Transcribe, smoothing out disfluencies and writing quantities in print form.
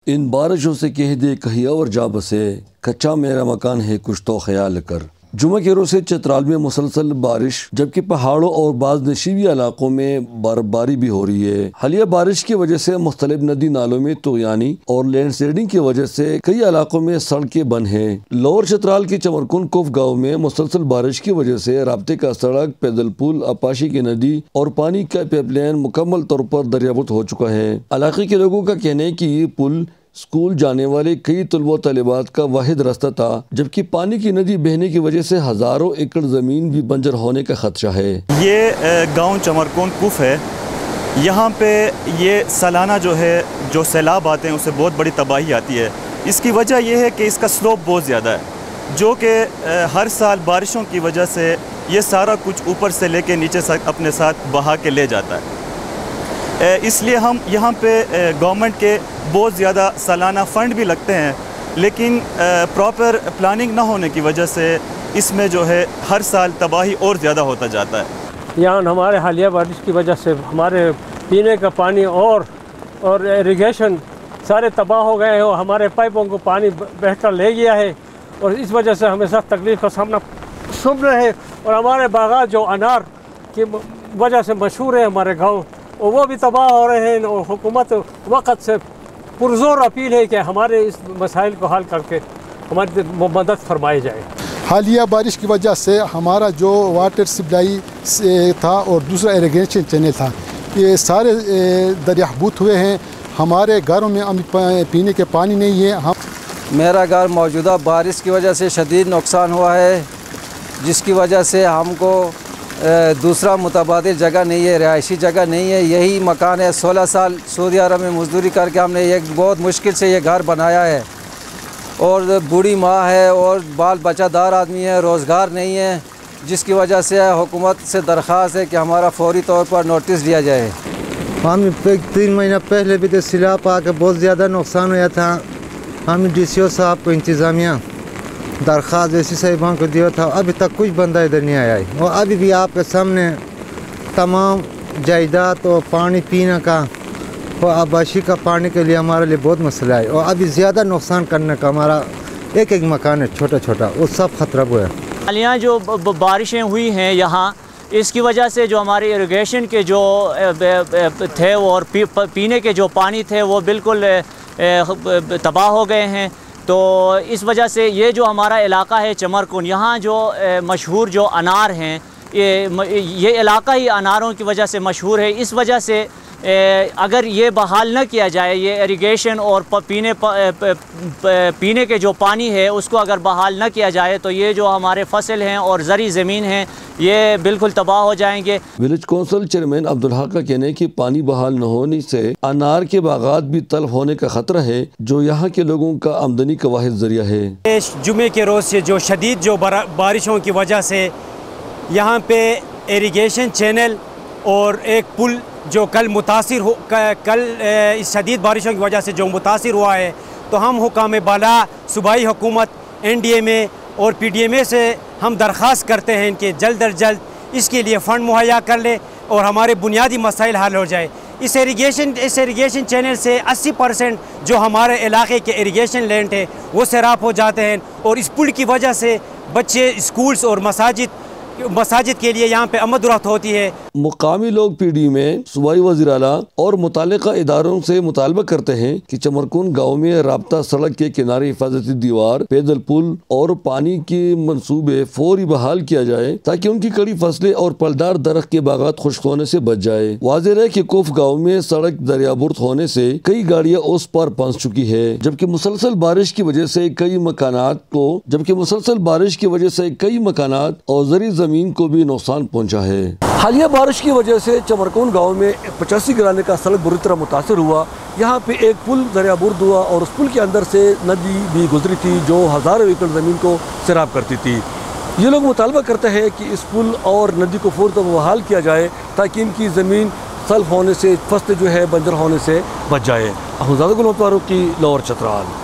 ان بارشوں سے کہہ دے کہیں اور جا بسے، کچا میرا مکان ہے کچھ تو خیال کر۔ جمعہ کے روز سے چترال میں مسلسل بارش، جبکہ پہاڑوں اور بعض نشیبی علاقوں میں برفباری بھی ہو رہی ہے۔ حالیہ بارش کی وجہ سے مختلف ندی نالوں میں طغیانی اور لینڈ سلائڈنگ کی وجہ سے کئی علاقوں میں سڑکیں بند ہیں۔ لوور چترال کے چمرکن کوف گاؤں میں مسلسل بارش کی وجہ سے رابطے کا سڑک، پیدل پل، اپاشی کی ندی اور پانی کا پائپ لائن مکمل طور پر دریافت ہو چکا ہے۔ علاقے کے لوگوں کا کہنا ہے کہ یہ پل اسکول جانے والے کئی طلبہ و طالبات کا واحد راستہ تھا، جبکہ پانی کی ندی بہنے کی وجہ سے ہزاروں ایکڑ زمین بھی بنجر ہونے کا خدشہ ہے۔ یہ گاؤں چمرکن کوف ہے۔ یہاں پہ یہ سالانہ جو سیلاب آتے ہیں اسے بہت بڑی تباہی آتی ہے۔ اس کی وجہ یہ ہے کہ اس کا سلوپ بہت زیادہ ہے، جو کہ ہر سال بارشوں کی وجہ سے یہ سارا کچھ اوپر سے لے کے نیچے اپنے ساتھ بہا کے لے جاتا ہے۔ اس لیے ہم یہاں پہ گورنمنٹ کے بہت زیادہ سالانہ فنڈ بھی لگتے ہیں، لیکن پراپر پلاننگ نہ ہونے کی وجہ سے اس میں ہر سال تباہی اور زیادہ ہوتا جاتا ہے۔ یہاں ہمارے حالیہ بارش کی وجہ سے ہمارے پینے کا پانی اور ایریگیشن سارے تباہ ہو گئے ہیں، اور ہمارے پائپوں کو پانی بہہ کر لے گیا ہے، اور اس وجہ سے ہمیں سخت تکلیف کا سامنا سن رہے ہیں۔ اور ہمارے باغات جو انار کی وجہ سے مشہور ہے ہمارے گاؤں، اور وہ بھی تباہ ہو رہے ہیں، اور حکومت وقت سے پرزور اپیل ہے کہ ہمارے اس مسائل کو حل کر کے ہماری مدد فرمائی جائے۔ حالیہ بارش کی وجہ سے ہمارا جو واٹر سپلائی تھا اور دوسرا ایریگیشن چینل تھا، یہ سارے دریافت ہوئے ہیں۔ ہمارے گھروں میں پینے کے پانی نہیں ہے۔ میرا گھر موجودہ بارش کی وجہ سے شدید نقصان ہوا ہے، جس کی وجہ سے ہم کو دوسرا متبادل جگہ نہیں ہے، رہائشی جگہ نہیں ہے، یہی مکان ہے۔ 16 سال سعودی عرب میں مزدوری کر کے ہم نے ایک بہت مشکل سے یہ گھر بنایا ہے، اور بوڑھی ماں ہے اور بال بچہ دار آدمی ہے، روزگار نہیں ہے، جس کی وجہ سے حکومت سے درخواست ہے کہ ہمارا فوری طور پر نوٹس دیا جائے۔ ہم 3 مہینہ پہلے بھی تو سیلاب آ کے بہت زیادہ نقصان ہوا تھا۔ ہم ڈی سی او صاحب کو انتظامیہ درخواست ایسی صاحبان کو دیا تھا، ابھی تک کچھ بندہ ادھر نہیں آیا ہے، اور ابھی بھی آپ کے سامنے تمام جائیداد اور پانی پینے کا اور آباشی کا پانی کے لیے ہمارے لیے بہت مسئلہ ہے، اور ابھی زیادہ نقصان کرنے کا ہمارا ایک مکان ہے چھوٹا چھوٹا، وہ سب خطرہ ہوا ہے۔ حالیہ جو بارشیں ہوئی ہیں یہاں، اس کی وجہ سے جو ہمارے ایریگیشن کے جو تھے اور پینے کے جو پانی تھے وہ بالکل تباہ ہو گئے ہیں۔ تو اس وجہ سے یہ جو ہمارا علاقہ ہے چمرکن، یہاں جو مشہور جو انار ہیں، یہ علاقہ ہی اناروں کی وجہ سے مشہور ہے۔ اس وجہ سے اگر یہ بحال نہ کیا جائے، یہ ایریگیشن اور پینے کے جو پانی ہے اس کو اگر بحال نہ کیا جائے، تو یہ جو ہمارے فصل ہیں اور زرعی زمین ہیں یہ بالکل تباہ ہو جائیں گے۔ ولیج کونسل چیئرمین عبدالحق کا کہنا ہے کہ پانی بحال نہ ہونے سے انار کے باغات بھی تلف ہونے کا خطرہ ہے، جو یہاں کے لوگوں کا آمدنی کا واحد ذریعہ ہے۔ جمعے کے روز سے جو شدید بارشوں کی وجہ سے یہاں پہ ایریگیشن چینل اور ایک پل جو کل اس شدید بارشوں کی وجہ سے جو متاثر ہوا ہے، تو ہم حکام بالا، صوبائی حکومت، NDMA اور PDMA سے ہم درخواست کرتے ہیں کہ جلد از جلد اس کے لیے فنڈ مہیا کر لے اور ہمارے بنیادی مسائل حل ہو جائے۔ اس ایریگیشن چینل سے 80% جو ہمارے علاقے کے ایریگیشن لینڈ ہے وہ سیراب ہو جاتے ہیں، اور اس پل کی وجہ سے بچے اسکولز اور مساجد کے لیے یہاں پہ آمد و رفت ہوتی ہے۔ مقامی لوگ PD میں صوبائی وزیر اعلیٰ اور متعلقہ اداروں سے مطالبہ کرتے ہیں کہ چمرکن گاؤں میں رابطہ سڑک کے کنارے حفاظتی دیوار، پیدل پل اور پانی کے منصوبے فوری بحال کیا جائے، تاکہ ان کی کڑی فصلیں اور پلدار درخت کے باغات خشک ہونے سے بچ جائے۔ واضح ہے کہ کوف گاؤں میں سڑک دریابرد ہونے سے کئی گاڑیاں اس پار پھنس چکی ہے، جبکہ مسلسل بارش کی وجہ سے کئی مکانات اور زرعی زمین کو بھی نقصان پہنچا ہے۔ حالیہ بارش کی وجہ سے چمرکن گاؤں میں 85 گرانے کا سڑک بری طرح متاثر ہوا۔ یہاں پہ ایک پل دریابرد ہوا، اور اس پل کے اندر سے ندی بھی گزری تھی جو ہزاروں ایکڑ زمین کو سیراب کرتی تھی۔ یہ لوگ مطالبہ کرتے ہیں کہ اس پل اور ندی کو فوری طور پر بحال کیا جائے، تاکہ ان کی زمین تلف ہونے سے، فصل بنجر ہونے سے بچ جائے۔ احمد زادہ گل مطارق کی لاہور چترال۔